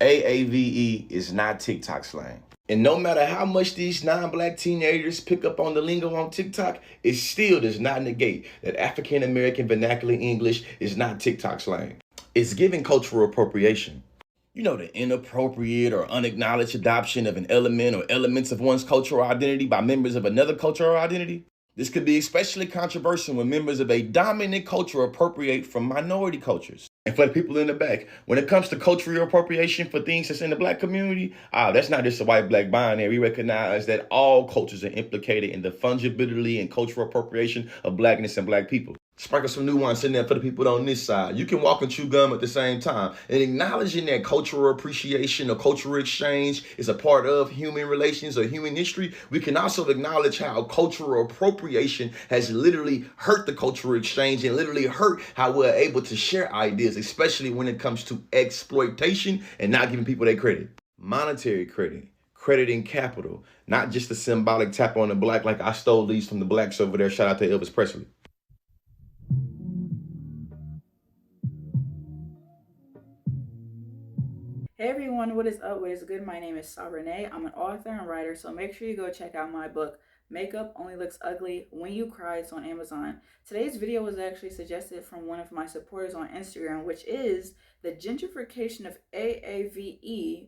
AAVE is not TikTok slang. And no matter how much these non-black teenagers pick up on the lingo on TikTok, it still does not negate that African American vernacular English is not TikTok slang. It's giving cultural appropriation. You know, the inappropriate or unacknowledged adoption of an element or elements of one's cultural identity by members of another cultural identity. This could be especially controversial when members of a dominant culture appropriate from minority cultures. And for the people in the back, when it comes to cultural appropriation for things that's in the black community, that's not just a white-black binary. We recognize that all cultures are implicated in the fungibility and cultural appropriation of blackness and black people. Sprinkle some nuance in there for the people on this side. You can walk and chew gum at the same time. And acknowledging that cultural appreciation or cultural exchange is a part of human relations or human history, we can also acknowledge how cultural appropriation has literally hurt the cultural exchange and literally hurt how we're able to share ideas, especially when it comes to exploitation and not giving people their credit. Monetary credit. Crediting capital, not just a symbolic tap on the black like I stole these from the blacks over there. Shout out to Elvis Presley. Hey everyone, what is up? What is good? My name is Renay. I'm an author and writer, so make sure you go check out my book, Makeup Only Looks Ugly When You Cry. It's on Amazon. Today's video was actually suggested from one of my supporters on Instagram, which is the gentrification of AAVE,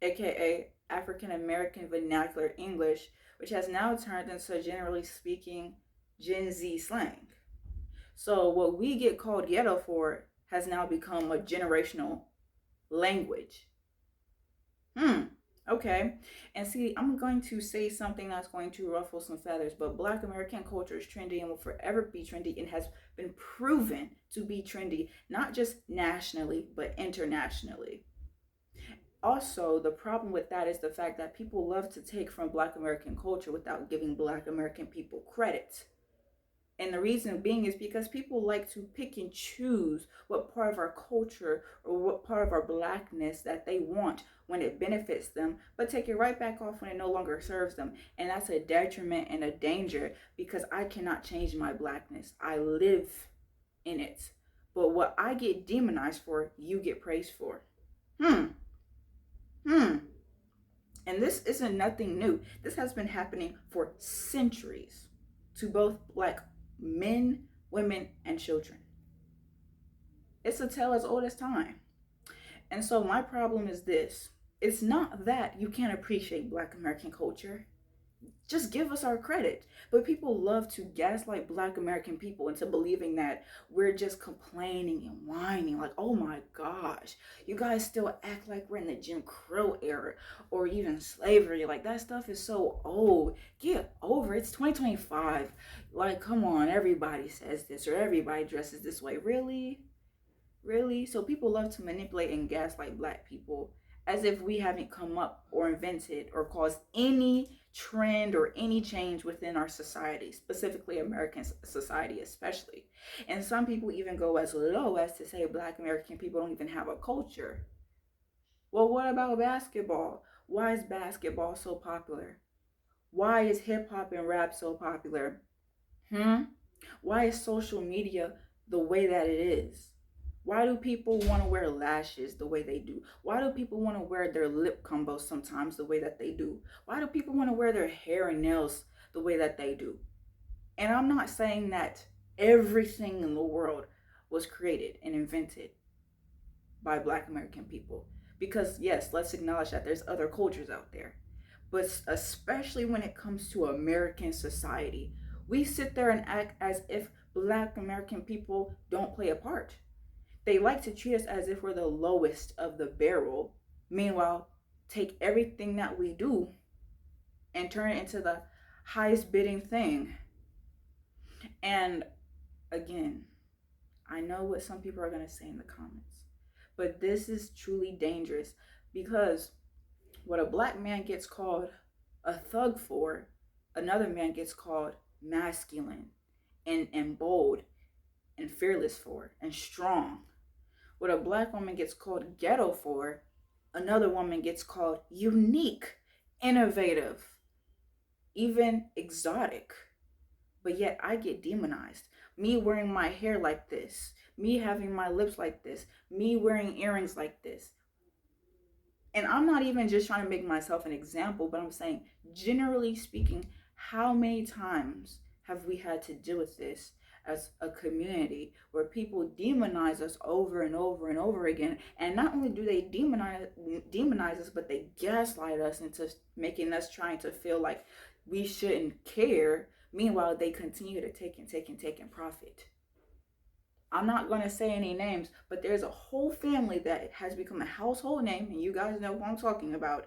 aka African American Vernacular English, which has now turned into, generally speaking, Gen Z slang. So what we get called ghetto for has now become a generational language. Okay. And see, I'm going to say something that's going to ruffle some feathers, but Black American culture is trendy and will forever be trendy and has been proven to be trendy, not just nationally, but internationally. Also, the problem with that is the fact that people love to take from Black American culture without giving Black American people credit. And the reason being is because people like to pick and choose what part of our culture or what part of our blackness that they want when it benefits them, but take it right back off when it no longer serves them. And that's a detriment and a danger, because I cannot change my blackness. I live in it. But what I get demonized for, you get praised for. And this isn't nothing new. This has been happening for centuries to both Black men, women, and children. It's a tale as old as time. And so my problem is this. It's not that you can't appreciate Black American culture. Just give us our credit. But people love to gaslight Black American people into believing that we're just complaining and whining, like, oh my gosh, you guys still act like we're in the Jim Crow era or even slavery. Like, that stuff is so old. Get over it. It's 2025. Like, come on, everybody says this or everybody dresses this way. Really? So people love to manipulate and gaslight Black people as if we haven't come up or invented or caused any trend or any change within our society, specifically American society especially. And some people even go as low as to say Black American people don't even have a culture. Well, what about basketball? Why is basketball so popular? Why is hip hop and rap so popular? Why is social media the way that it is? Why do people want to wear lashes the way they do? Why do people want to wear their lip combos sometimes the way that they do? Why do people want to wear their hair and nails the way that they do? And I'm not saying that everything in the world was created and invented by Black American people. Because yes, let's acknowledge that there's other cultures out there. But especially when it comes to American society, we sit there and act as if Black American people don't play a part. They like to treat us as if we're the lowest of the barrel. Meanwhile, take everything that we do and turn it into the highest bidding thing. And again, I know what some people are going to say in the comments, but this is truly dangerous, because what a Black man gets called a thug for, another man gets called masculine and bold and fearless for and strong. What a Black woman gets called ghetto for, another woman gets called unique, innovative, even exotic. But yet I get demonized. Me wearing my hair like this, me having my lips like this, me wearing earrings like this. And I'm not even just trying to make myself an example, but I'm saying, generally speaking, how many times have we had to deal with this as a community, where people demonize us over and over and over again? And not only do they demonize us, but they gaslight us into making us trying to feel like we shouldn't care. Meanwhile, they continue to take and profit. I'm not going to say any names, but there's a whole family that has become a household name, and you guys know what I'm talking about,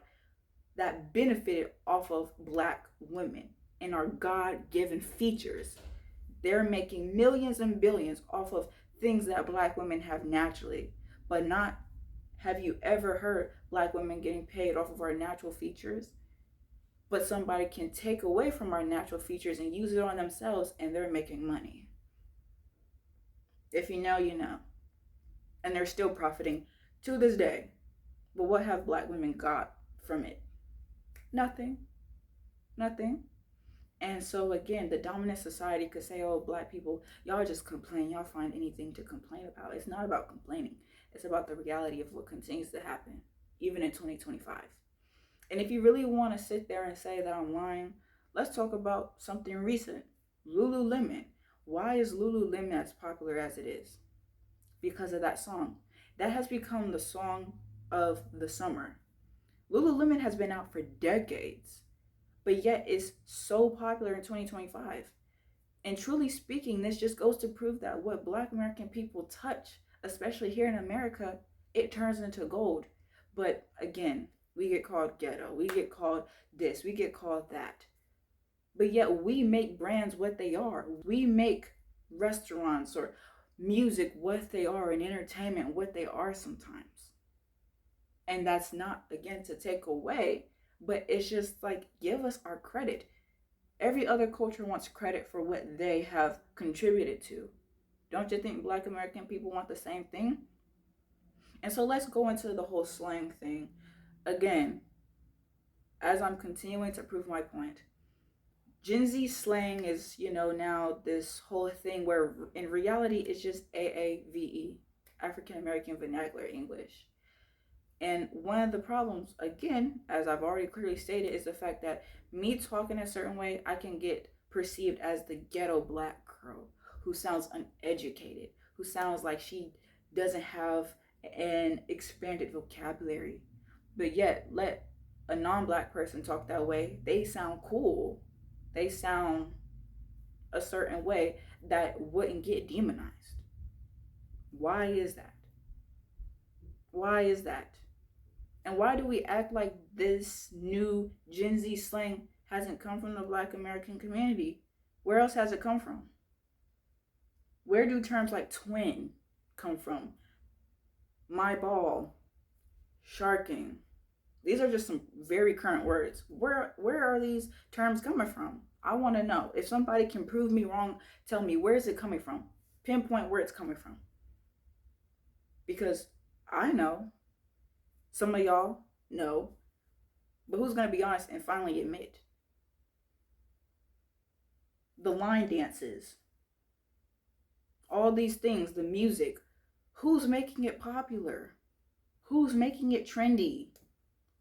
that benefited off of Black women and our God-given features. They're making millions and billions off of things that Black women have naturally, but not, have you ever heard Black women getting paid off of our natural features? But somebody can take away from our natural features and use it on themselves, and they're making money. If you know, you know. And they're still profiting to this day. But what have Black women got from it? Nothing. Nothing. And so again, the dominant society could say, oh, Black people, y'all just complain. Y'all find anything to complain about. It's not about complaining. It's about the reality of what continues to happen, even in 2025. And if you really want to sit there and say that I'm lying, let's talk about something recent. Lululemon. Why is Lululemon as popular as it is? Because of that song. That has become the song of the summer. Lululemon has been out for decades, but yet is so popular in 2025. And truly speaking, this just goes to prove that what Black American people touch, especially here in America, it turns into gold. But again, we get called ghetto, we get called this, we get called that. But yet we make brands what they are. We make restaurants or music what they are, and entertainment what they are sometimes. And that's not, again, to take away, but it's just like, give us our credit. Every other culture wants credit for what they have contributed to. Don't you think Black American people want the same thing? And so let's go into the whole slang thing. Again, as I'm continuing to prove my point, Gen Z slang is, now this whole thing where in reality it's just AAVE, African American Vernacular English. And one of the problems, again, as I've already clearly stated, is the fact that me talking a certain way, I can get perceived as the ghetto Black girl who sounds uneducated, who sounds like she doesn't have an expanded vocabulary. But yet, let a non-Black person talk that way, they sound cool. They sound a certain way that wouldn't get demonized. Why is that? Why is that? And why do we act like this new Gen Z slang hasn't come from the Black American community? Where else has it come from? Where do terms like twin come from? My ball, sharking. These are just some very current words. Where are these terms coming from? I want to know. If somebody can prove me wrong, tell me, where is it coming from? Pinpoint where it's coming from. Because I know. Some of y'all know. But who's going to be honest and finally admit? The line dances. All these things, the music. Who's making it popular? Who's making it trendy?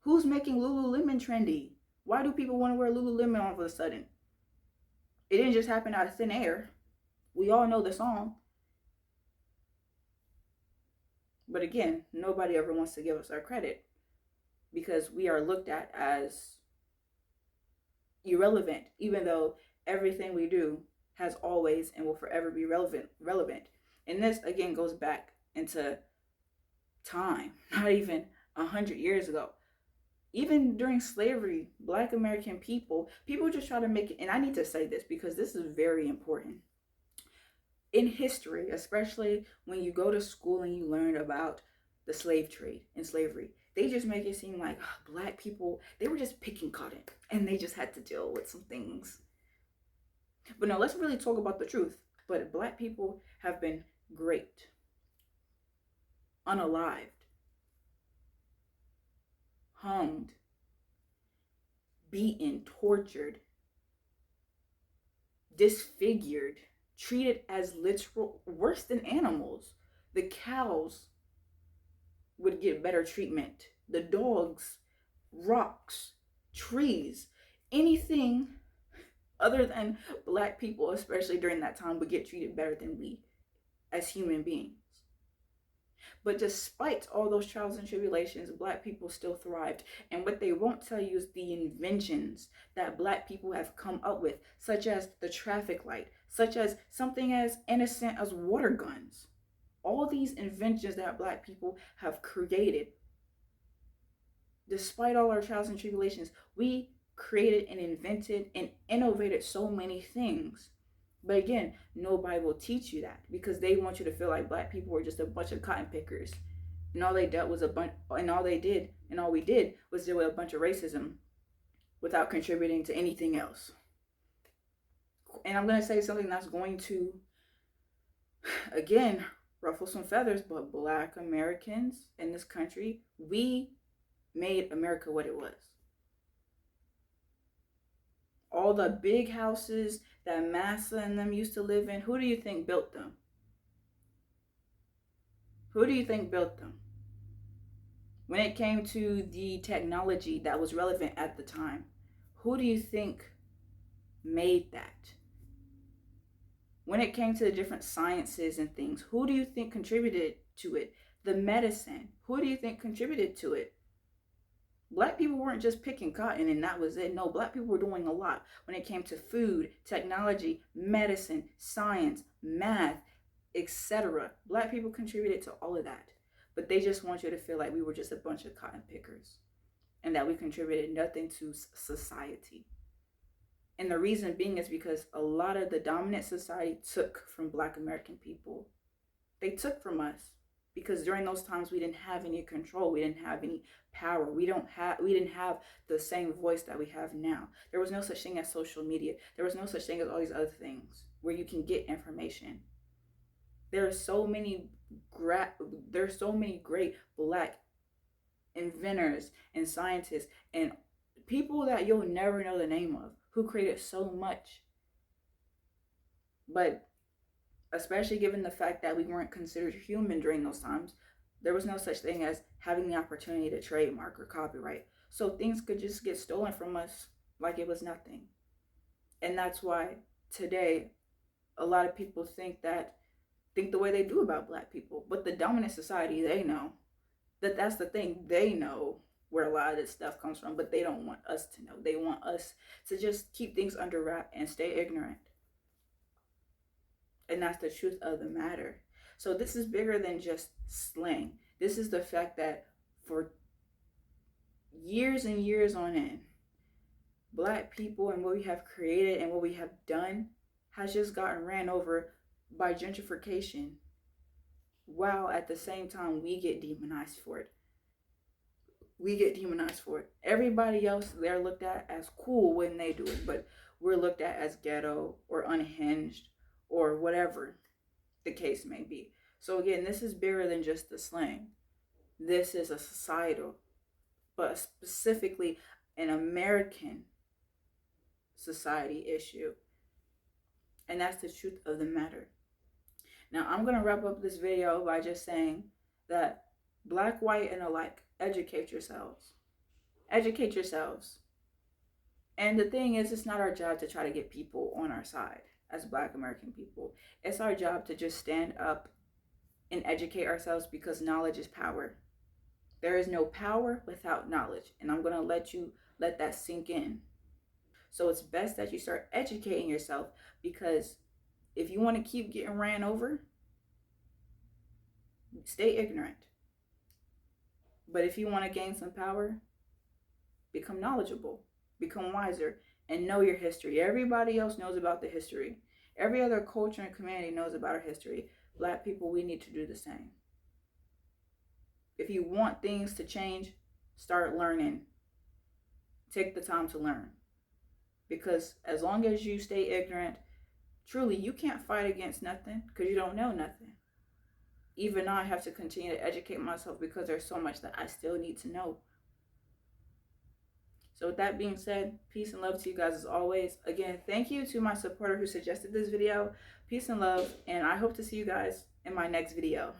Who's making Lululemon trendy? Why do people want to wear Lululemon all of a sudden? It didn't just happen out of thin air. We all know the song. But again, nobody ever wants to give us our credit because we are looked at as irrelevant, even though everything we do has always and will forever be relevant. And this, again, goes back into time, not even 100 years ago. Even during slavery, Black American people just try to make it, and I need to say this because this is very important. In history, especially when you go to school and you learn about the slave trade and slavery, they just make it seem like Black people, they were just picking cotton and they just had to deal with some things. But no, let's really talk about the truth. But Black people have been great, unalived, hanged, beaten, tortured, disfigured, treated as literal, worse than animals. The cows would get better treatment the dogs, rocks, trees, anything other than black people, especially during that time, would get treated better than we as human beings. But despite all those trials and tribulations, black people still thrived. And what they won't tell you is the inventions that black people have come up with, such as the traffic light, such as something as innocent as water guns. All these inventions that black people have created, despite all our trials and tribulations, we created and invented and innovated so many things. But again, nobody will teach you that because they want you to feel like black people were just a bunch of cotton pickers. And all they dealt was all we did was deal with a bunch of racism without contributing to anything else. And I'm going to say something that's going to, again, ruffle some feathers, but black Americans in this country, we made America what it was. All the big houses that Massa and them used to live in, who do you think built them? Who do you think built them? When it came to the technology that was relevant at the time, who do you think made that? When it came to the different sciences and things, who do you think contributed to it? The medicine, who do you think contributed to it? Black people weren't just picking cotton and that was it. No, black people were doing a lot when it came to food, technology, medicine, science, math, etc. Black people contributed to all of that. But they just want you to feel like we were just a bunch of cotton pickers and that we contributed nothing to society. And the reason being is because a lot of the dominant society took from black American people. They took from us. Because during those times we didn't have any control, we didn't have any power, we didn't have the same voice that we have now. There was no such thing as social media. There was no such thing as all these other things where you can get information. There are so many great black inventors and scientists and people that you'll never know the name of who created so much. But especially given the fact that we weren't considered human during those times, there was no such thing as having the opportunity to trademark or copyright. So things could just get stolen from us like it was nothing. And that's why today a lot of people think the way they do about black people. But the dominant society, they know that's the thing. They know where a lot of this stuff comes from, but they don't want us to know. They want us to just keep things under wrap and stay ignorant. And that's the truth of the matter. So this is bigger than just slang. This is the fact that for years and years on end, black people and what we have created and what we have done has just gotten ran over by gentrification, while at the same time we get demonized for it. Everybody else, they're looked at as cool when they do it, but we're looked at as ghetto or unhinged or whatever the case may be. So again, this is bigger than just the slang. This is a societal, but specifically an American society issue. And that's the truth of the matter. Now, I'm going to wrap up this video by just saying that black, white, and alike, educate yourselves. Educate yourselves. And the thing is, it's not our job to try to get people on our side as black American people. It's our job to just stand up and educate ourselves because knowledge is power. There is no power without knowledge. And I'm going to let that sink in. So it's best that you start educating yourself, because if you want to keep getting ran over, stay ignorant. But if you want to gain some power, become knowledgeable, become wiser, and know your history. Everybody else knows about the history. Every other culture and community knows about our history. Black people, we need to do the same. If you want things to change, start learning. Take the time to learn. Because as long as you stay ignorant, truly, you can't fight against nothing because you don't know nothing. Even now, I have to continue to educate myself because there's so much that I still need to know. So with that being said, peace and love to you guys as always. Again, thank you to my supporter who suggested this video. Peace and love, and I hope to see you guys in my next video.